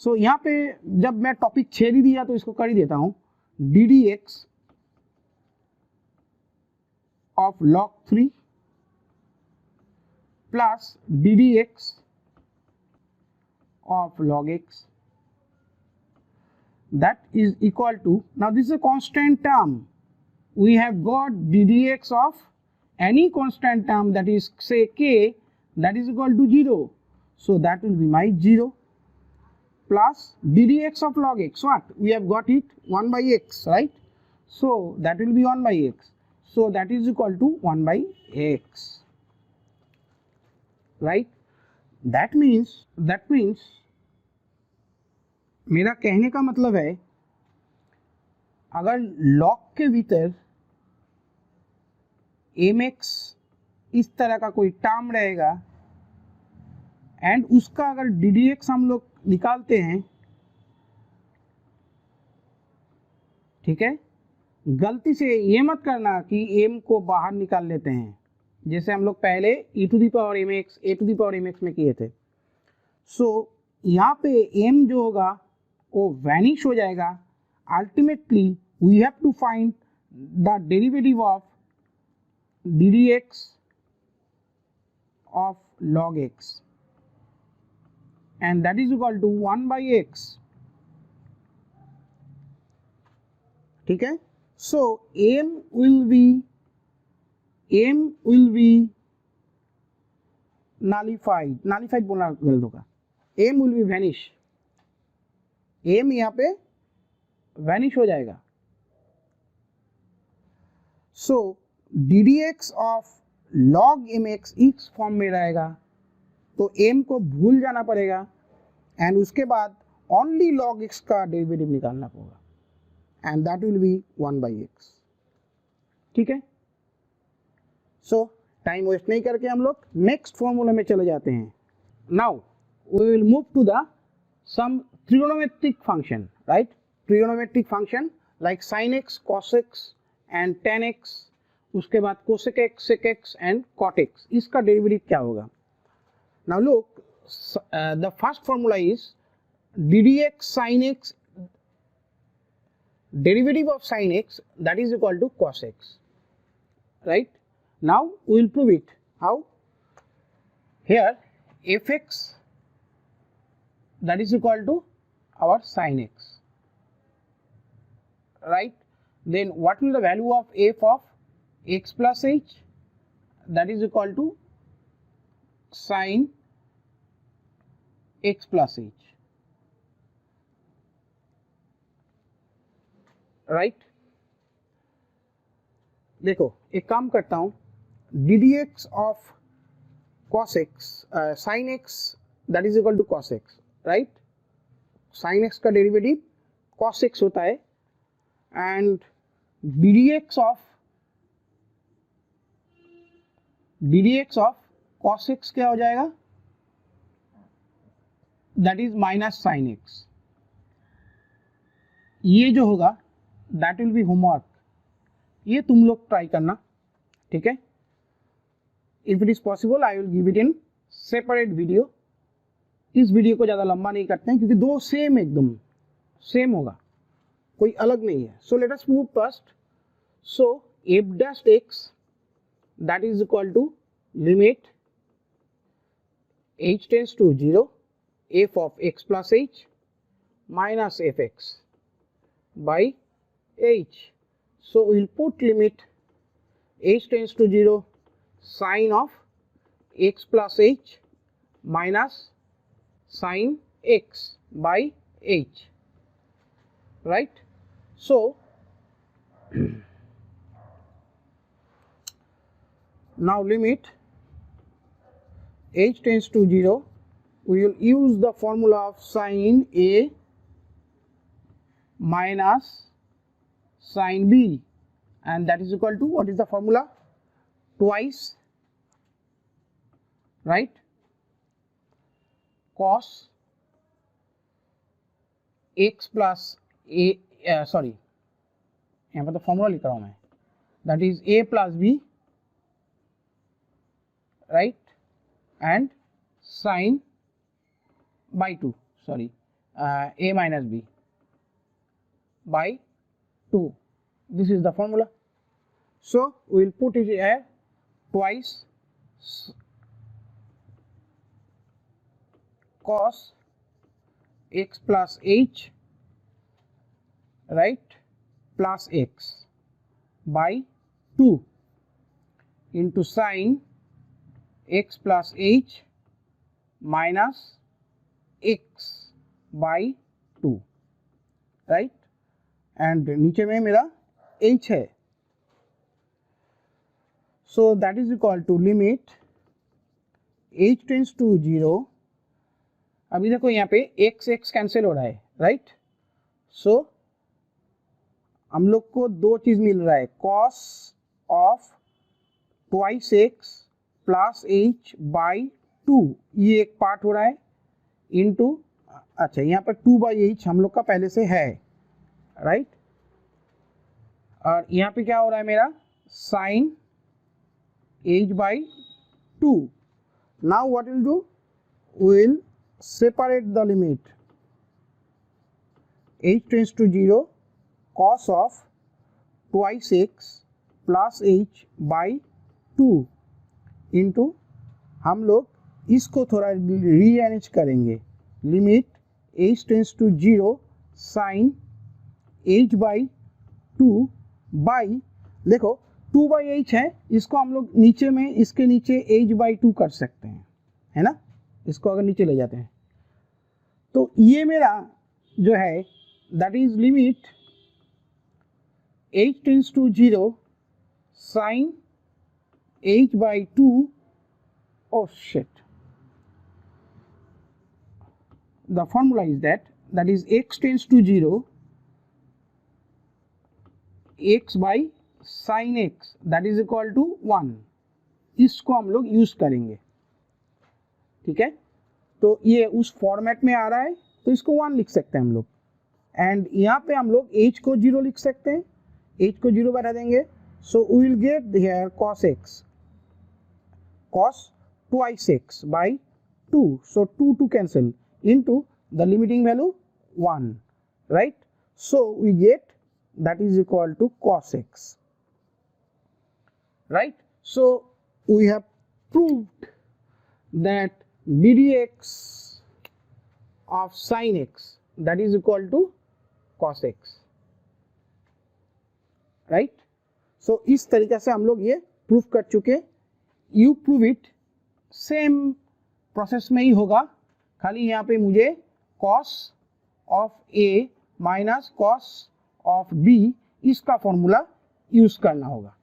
So यहाँ पे जब मैं टॉपिक छेड़ ही दिया तो इसको कर ही देता हूँ. ddx of log 3 plus ddx of log x, that is equal to, now this is a constant term, we have got ddx of any constant term that is say k, that is equal to 0, so that will be my 0 plus ddx of log x, what we have got it 1 by x, right? So that will be 1 by x, so that is equal to 1 by x, right? That means मेरा कहने का मतलब है, अगर log के भीतर mx इस तरह का कोई टर्म रहेगा एंड उसका अगर ddx हम लोग निकालते हैं, ठीक है, गलती से ये मत करना कि m को बाहर निकाल लेते हैं, जैसे हम लोग पहले e to the power mx a to the power mx में किए थे. सो यहाँ पे m जो होगा वो वैनिश हो जाएगा. Ultimately we have to find the derivative of ddx of log x and that is equal to 1 by x, ठीक है. सो m will be nullified बोलना गलत होगा, m will be vanish, m यहाँ पे वैनिश हो जाएगा. सो ddx ऑफ log mx इस फॉर्म में रहेगा, तो m को भूल जाना पड़ेगा एंड उसके बाद ओनली log x का डेरिवेटिव निकालना होगा and that will B 1 by x, ठीक है. सो टाइम वेस्ट नहीं करके हम लोग नेक्स्ट फॉर्मूला में चले जाते हैं. Now we will move to the some trigonometric function, right? Trigonometric function like sin x, cos x and tan x, उसके बाद cosec x, sec x and cot x, इसका डेरिवेटिव क्या होगा? Now look, the first formula is ddx sin x, derivative of sin x, that is equal to cos x, right? Now we will prove it. How? Here fx that is equal to our sin x, right? then what will the value of f of x plus h? That is equal to sin x plus h, right देखो एक काम करता हूँ, D D x of cos x sin x that is equal to cos x, right? sin x का derivative cos x होता है and ddx of cos x क्या हो जाएगा? That is minus sin x. ये जो होगा दैट विल बी होमवर्क, ये तुम लोग ट्राई करना, ठीक है? If it is possible I will give it in separate video. इस वीडियो को ज़्यादा लंबा नहीं करते हैं क्योंकि दो सेम एकदम सेम होगा, कोई अलग नहीं है. So let us move first. So f dash x that is equal to limit h tends to 0 f of x plus h minus fx by h. So we will put limit h tends to 0 sin of x plus h minus sin x by h, right? So now limit h tends to 0, we will use the formula of sin a minus sin b, and that is equal to, what is the formula? Twice, right, cos x plus a sorry यहाँ पर तो formula लिख रहा हूँ मैं, that is a plus b, right, and sin by 2, sorry, a minus b by 2. This is the formula. So we will put it here twice cos x plus h, right, plus x by 2 into sin x plus h minus x by 2, right, and नीचे में मेरा h है. So that is equal to limit h tends to 0. अभी देखो यहाँ पे x x cancel हो रहा है, राइट? सो हम लोग को दो चीज मिल रहा है, cos of twice x plus h by 2, ये एक पार्ट हो रहा है, इनटू, अच्छा यहाँ पर 2/h हम लोग का पहले से है, राइट? और यहाँ पे क्या हो रहा है मेरा, sine h by 2. Now what will do, will separate the limit h tends to 0 cos of twice x plus h by 2 into, हम लोग इसको थोड़ा रीअरेंज करेंगे, limit h tends to 0 sin h by 2 by, देखो 2/h है, इसको हम लोग नीचे में इसके नीचे h by 2 कर सकते हैं, है ना? इसको अगर नीचे ले जाते हैं तो ये मेरा जो है that is limit h tends to 0 sin h by 2, oh shit, the formula is that is x tends to 0 x by sin x that is equal to 1. इसको हम लोग यूज करेंगे, ठीक है? तो ये उस फॉर्मेट में आ रहा है तो इसको 1 लिख सकते हैं हम लोग, एंड यहाँ पे हम लोग h को 0 लिख सकते हैं, h को 0 बना देंगे. So we will get here cos x, cos twice x by 2, so 2 cancel into the limiting value 1, right? So we get that is equal to cos x, right? So we have proved that ddx of sin x that is equal to cos x. Right. So इस तरीके से हम लोग ये proof कर चुके। You prove it, same process में ही होगा, खाली यहाँ पे मुझे cos of A minus cos of B इसका फॉर्मूला यूज करना होगा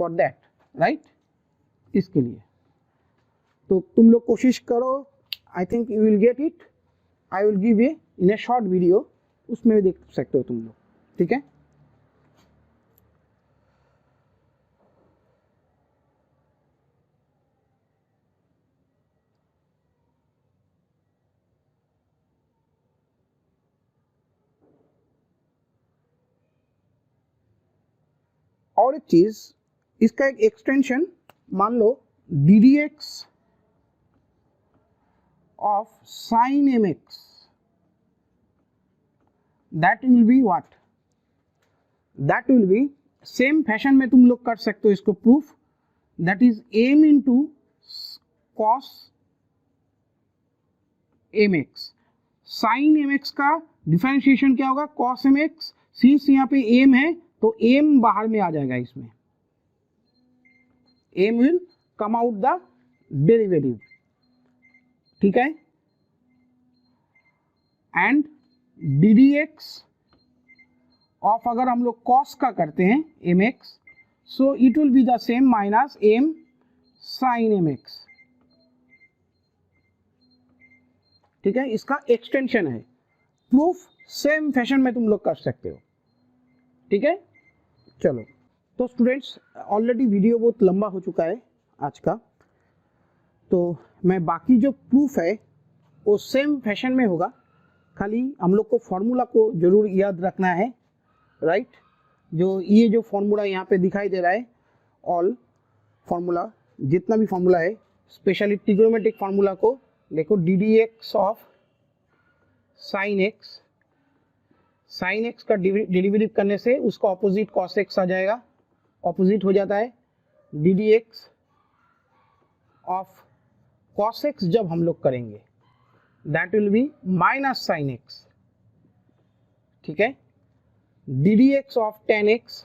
फॉर दैट, राइट। इसके लिए तो तुम लोग कोशिश करो, I think you will get it. I will give a in A short video, उसमें भी देख सकते हो तुम लोग, ठीक है। और एक चीज, इसका एक एक्सटेंशन मान लो D D x of sine M X, that will be what, that will be same fashion में तुम लोग कर सकते हो इसको proof, that is M into cos M X. Sine M X का डिफरेंशिएशन क्या होगा, कॉस एम एक्स। सिंस यहाँ पे एम है तो एम बाहर में आ जाएगा, इसमें m will come out the derivative, ठीक है। And d D x of, अगर हम लोग कॉस का करते हैं m x, so it will be the same minus m sine M x, ठीक है। इसका एक्सटेंशन है, प्रूफ सेम फैशन में तुम लोग कर सकते हो, ठीक है। चलो, तो स्टूडेंट्स ऑलरेडी वीडियो बहुत लंबा हो चुका है आज का, तो मैं बाकी जो प्रूफ है वो सेम फैशन में होगा, खाली हम लोग को फॉर्मूला को जरूर याद रखना है, राइट। जो ये जो फॉर्मूला यहाँ पे दिखाई दे रहा है, ऑल फॉर्मूला, जितना भी फॉर्मूला है, स्पेशली ट्रिग्नोमेट्रिक फार्मूला को देखो, D D x of sine x, sine x का डेरिवेटिव करने से उसका ऑपोजिट कॉस एक्स आ जाएगा, ऑपोजिट हो जाता है। D D x of cos x जब हम लोग करेंगे that will be minus sine x, ठीक है। D D x of ten x,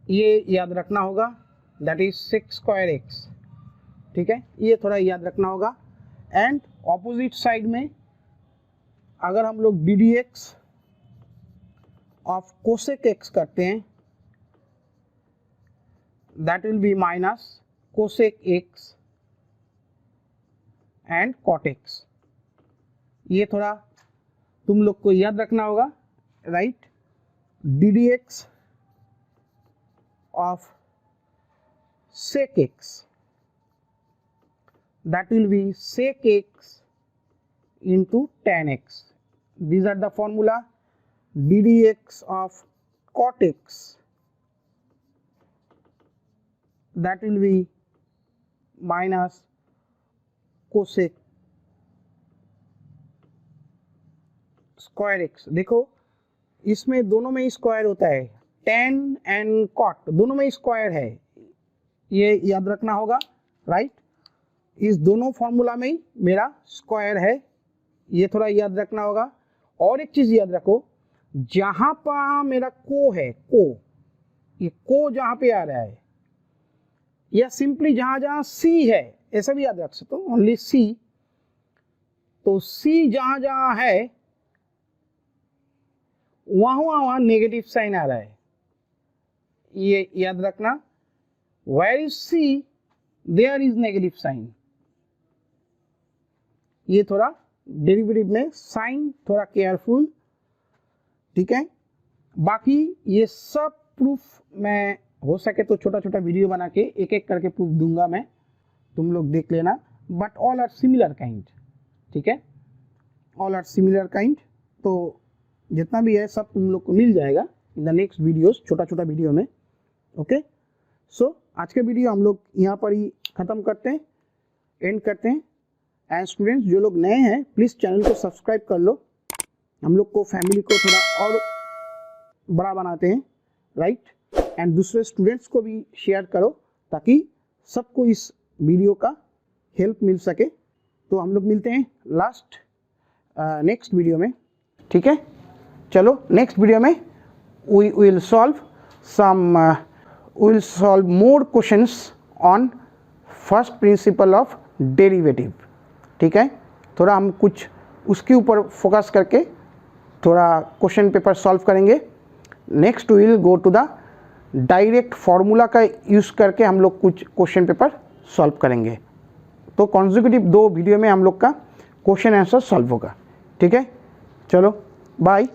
ये याद रखना होगा, that is six square x, ठीक है, ये थोड़ा याद रखना होगा। एंड ऑपोजिट साइड में अगर हम लोग d D x of cosec x करते हैं, that will be minus cosec x and cot x, ये थोड़ा तुम लोग को याद रखना होगा, right. D D x of sec x, that will be sec x into tan x. These are the formula. ddx of cot x, that will be minus cosec square x। देखो इसमें दोनों में स्क्वायर होता है, tan and cot दोनों में square है, ये याद रखना होगा, राइट। इस दोनों फॉर्मूला में ही मेरा स्क्वायर है, ये थोड़ा याद रखना होगा। और एक चीज याद रखो, जहां पर मेरा को है, को, ये को जहां पे आ रहा है, या सिंपली जहां जहां सी है, ऐसा भी याद रख सकते हो, ओनली सी। तो सी जहां जहां है वहां नेगेटिव साइन आ रहा है, ये याद रखना। Where is C, there is negative sign। ये थोड़ा डेरिवेटिव में साइन थोड़ा केयरफुल, ठीक है। बाकी ये सब प्रूफ मैं हो सके तो छोटा छोटा वीडियो बना के एक एक करके प्रूफ दूंगा मैं, तुम लोग देख लेना। But all are similar kind, ठीक है, ऑल आर सिमिलर काइंड। तो जितना भी है सब तुम लोग को मिल जाएगा इन द नेक्स्ट वीडियोस, छोटा छोटा वीडियो में, ओके। सो आज के वीडियो हम लोग यहाँ पर ही ख़त्म करते हैं, एंड करते हैं। एंड स्टूडेंट्स जो लोग नए हैं प्लीज़ चैनल को सब्सक्राइब कर लो, हम लोग को फैमिली को थोड़ा और बड़ा बनाते हैं, राइट। एंड दूसरे स्टूडेंट्स को भी शेयर करो ताकि सबको इस वीडियो का हेल्प मिल सके। तो हम लोग मिलते हैं लास्ट नेक्स्ट वीडियो में। ठीक है, चलो नेक्स्ट वीडियो में we will solve more questions on first principle of derivative। ठीक है, थोड़ा हम कुछ उसके ऊपर फोकस करके थोड़ा क्वेश्चन पेपर सॉल्व करेंगे। Next we will go to the direct formula का यूज़ करके हम लोग कुछ क्वेश्चन पेपर सॉल्व करेंगे। तो कॉन्जिक्यूटिव 2 वीडियो में हम लोग का क्वेश्चन आंसर सॉल्व होगा। ठीक है, चलो बाय।